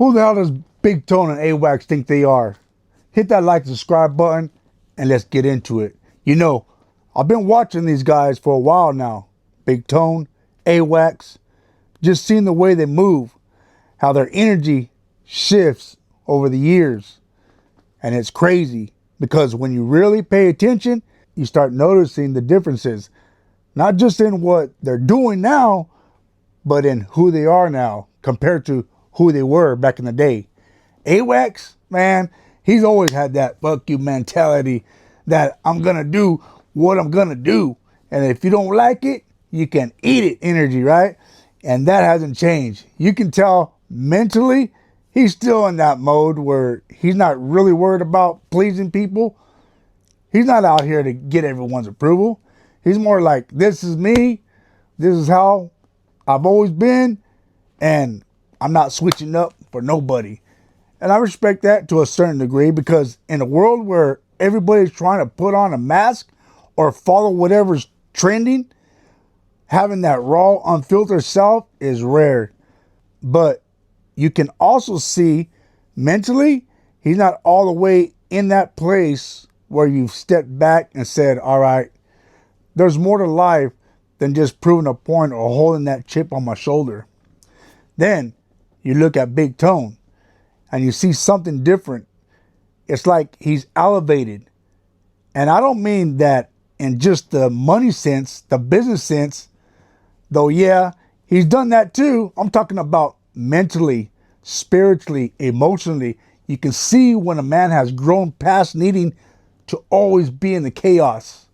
Who the hell does Big Tone and Awax think they are? Hit that like and subscribe button and let's get into it. You know, I've been watching these guys for a while now. Big Tone, Awax, just seeing the way they move, how their energy shifts over the years. And it's crazy because when you really pay attention, you start noticing the differences, not just in what they're doing now, but in who they are now compared to who they were back in the day. Awax, man, he's always had that fuck you mentality that I'm going to do what I'm going to do. And if you don't like it, you can eat it energy, right? And that hasn't changed. You can tell mentally he's still in that mode where he's not really worried about pleasing people. He's not out here to get everyone's approval. He's more like, this is me. This is how I've always been. And I'm not switching up for nobody. And I respect that to a certain degree because in a world where everybody's trying to put on a mask or follow whatever's trending, having that raw, unfiltered self is rare. But you can also see mentally, he's not all the way in that place where you've stepped back and said, all right, there's more to life than just proving a point or holding that chip on my shoulder. Then you look at Big Tone and you see something different. It's like he's elevated. And I don't mean that in just the money sense, the business sense, though, yeah, he's done that too. I'm talking about mentally, spiritually, emotionally. You can see when a man has grown past needing to always be in the chaos.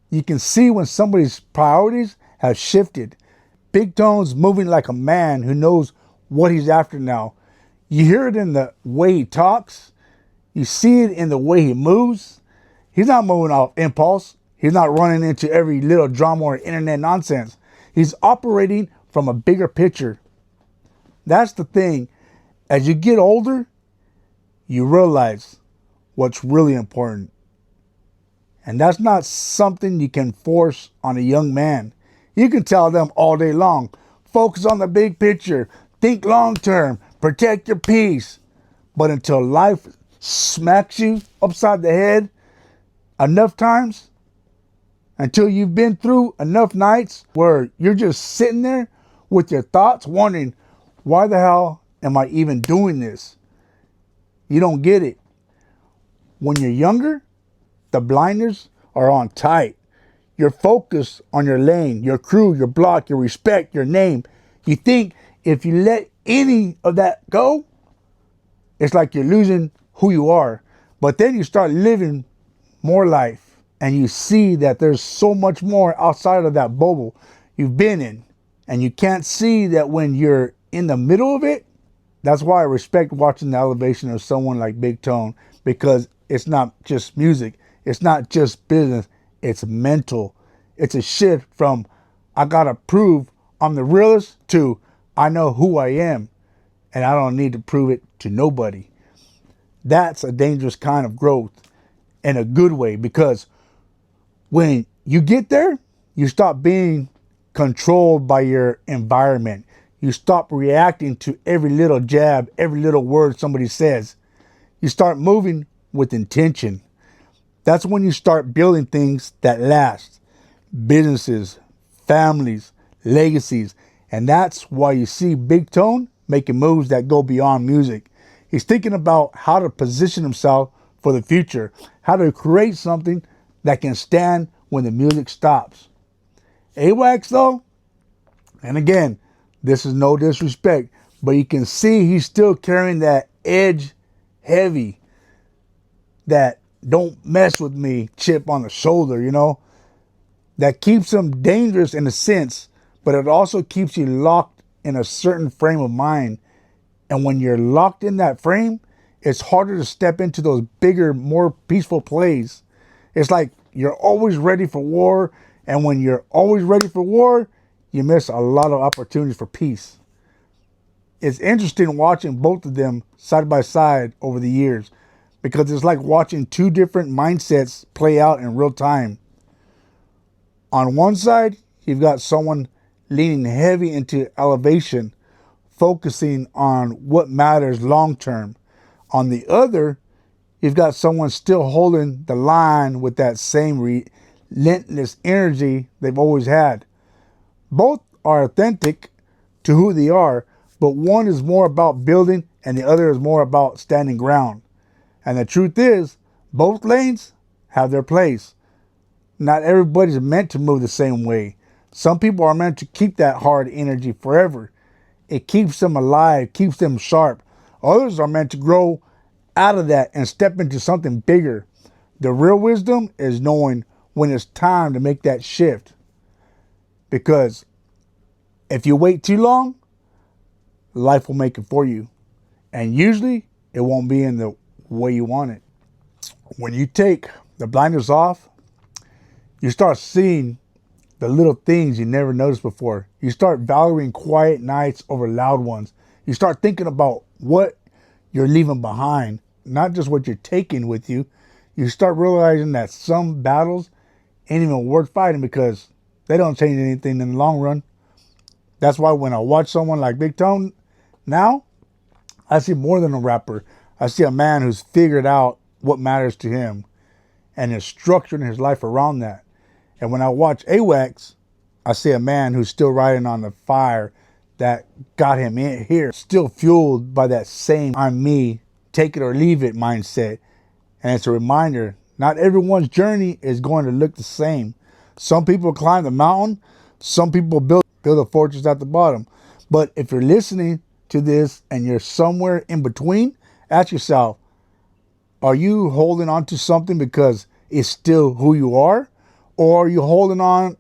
You can see when somebody's priorities have shifted. Big Tone's moving like a man who knows what he's after now. You hear it in the way he talks. You see it in the way he moves. He's not moving off impulse. He's not running into every little drama or internet nonsense. He's operating from a bigger picture. That's the thing. As you get older, you realize what's really important. And that's not something you can force on a young man. You can tell them all day long, focus on the big picture, think long term, protect your peace. But until life smacks you upside the head enough times, until you've been through enough nights where you're just sitting there with your thoughts wondering, why the hell am I even doing this? You don't get it. When you're younger, the blinders are on tight. You're focused on your lane, your crew, your block, your respect, your name. You think if you let any of that go, it's like you're losing who you are. But then you start living more life and you see that there's so much more outside of that bubble you've been in. And you can't see that when you're in the middle of it. That's why I respect watching the elevation of someone like Big Tone, because it's not just music. It's not just business. It's mental. It's a shift from I gotta prove I'm the realest to I know who I am and I don't need to prove it to nobody. That's a dangerous kind of growth in a good way, because when you get there, you stop being controlled by your environment. You stop reacting to every little jab, every little word somebody says. You start moving with intention. That's when you start building things that last. Businesses, families, legacies. And that's why you see Big Tone making moves that go beyond music. He's thinking about how to position himself for the future, how to create something that can stand when the music stops. Awax though, and again, this is no disrespect, but you can see he's still carrying that edge heavy, that don't mess with me chip on the shoulder, you know, that keeps him dangerous in a sense, but it also keeps you locked in a certain frame of mind. And when you're locked in that frame, it's harder to step into those bigger, more peaceful plays. It's like you're always ready for war. And when you're always ready for war, you miss a lot of opportunities for peace. It's interesting watching both of them side by side over the years, because it's like watching two different mindsets play out in real time. On one side, you've got someone leaning heavy into elevation, focusing on what matters long term. On the other, you've got someone still holding the line with that same relentless energy they've always had. Both are authentic to who they are, but one is more about building and the other is more about standing ground. And the truth is, both lanes have their place. Not everybody's meant to move the same way. Some people are meant to keep that hard energy forever. It keeps them alive, keeps them sharp. Others are meant to grow out of that and step into something bigger. The real wisdom is knowing when it's time to make that shift. Because if you wait too long, life will make it for you. And usually it won't be in the way you want it. When you take the blinders off, you start seeing the little things you never noticed before. You start valuing quiet nights over loud ones. You start thinking about what you're leaving behind, not just what you're taking with you. You start realizing that some battles ain't even worth fighting because they don't change anything in the long run. That's why when I watch someone like Big Tone now, I see more than a rapper. I see a man who's figured out what matters to him and is structuring his life around that. And when I watch Awax, I see a man who's still riding on the fire that got him in here, still fueled by that same I'm me, take it or leave it mindset. And it's a reminder, not everyone's journey is going to look the same. Some people climb the mountain, some people build a fortress at the bottom. But if you're listening to this and you're somewhere in between, ask yourself, are you holding on to something because it's still who you are? Or are you holding on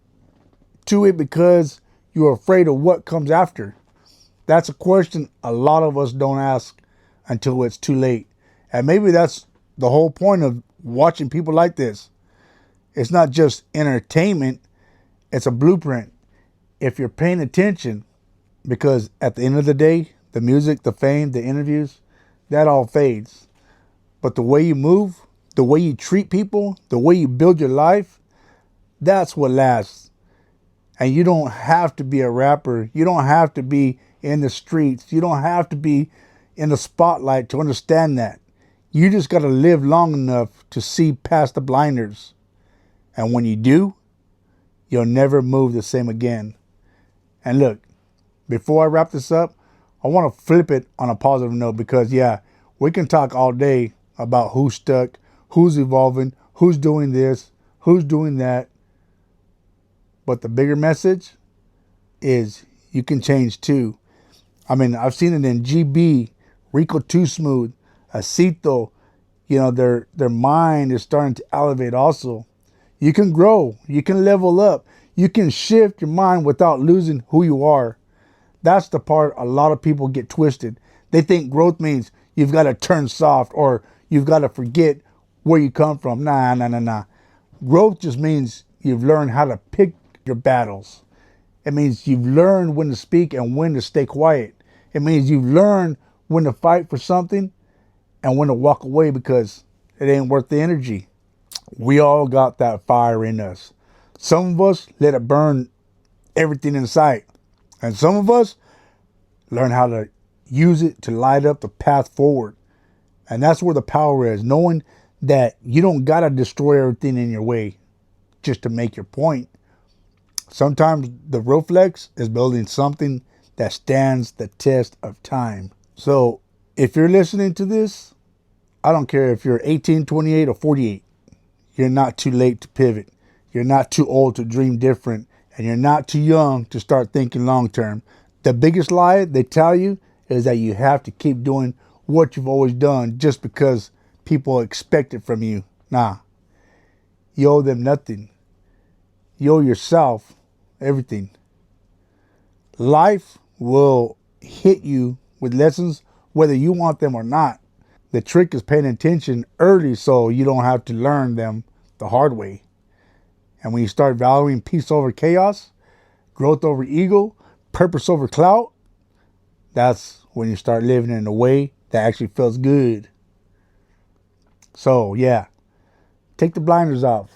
to it because you're afraid of what comes after? That's a question a lot of us don't ask until it's too late. And maybe that's the whole point of watching people like this. It's not just entertainment, it's a blueprint. If you're paying attention, because at the end of the day, the music, the fame, the interviews, that all fades. But the way you move, the way you treat people, the way you build your life, that's what lasts. And you don't have to be a rapper. You don't have to be in the streets. You don't have to be in the spotlight to understand that. You just got to live long enough to see past the blinders. And when you do, you'll never move the same again. And look, before I wrap this up, I want to flip it on a positive note because, yeah, we can talk all day about who's stuck, who's evolving, who's doing this, who's doing that. But the bigger message is you can change too. I mean, I've seen it in GB, Rico Too Smooth, Acito. You know, their mind is starting to elevate also. You can grow. You can level up. You can shift your mind without losing who you are. That's the part a lot of people get twisted. They think growth means you've got to turn soft or you've got to forget where you come from. Nah. Growth just means you've learned how to pick your battles. It means you've learned when to speak and when to stay quiet. It means you've learned when to fight for something and when to walk away because it ain't worth the energy. We all got that fire in us. Some of us let it burn everything in sight. And some of us learn how to use it to light up the path forward. And that's where the power is, knowing that you don't got to destroy everything in your way just to make your point. Sometimes the real flex is building something that stands the test of time. So if you're listening to this, I don't care if you're 18, 28, or 48. You're not too late to pivot. You're not too old to dream different. And you're not too young to start thinking long term. The biggest lie they tell you is that you have to keep doing what you've always done just because people expect it from you. Nah. You owe them nothing. You owe yourself everything. Life will hit you with lessons whether you want them or not. The trick is paying attention early so you don't have to learn them the hard way. And when you start valuing peace over chaos, growth over ego, purpose over clout, that's when you start living in a way that actually feels good. So, yeah, take the blinders off.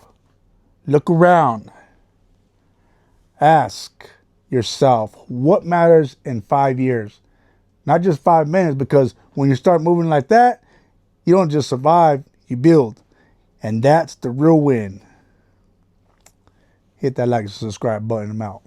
Look around. Ask yourself, what matters in 5 years? not just 5 minutes, because when you start moving like that, you don't just survive, you build. And that's the real win. Hit that like and subscribe button. I'm out.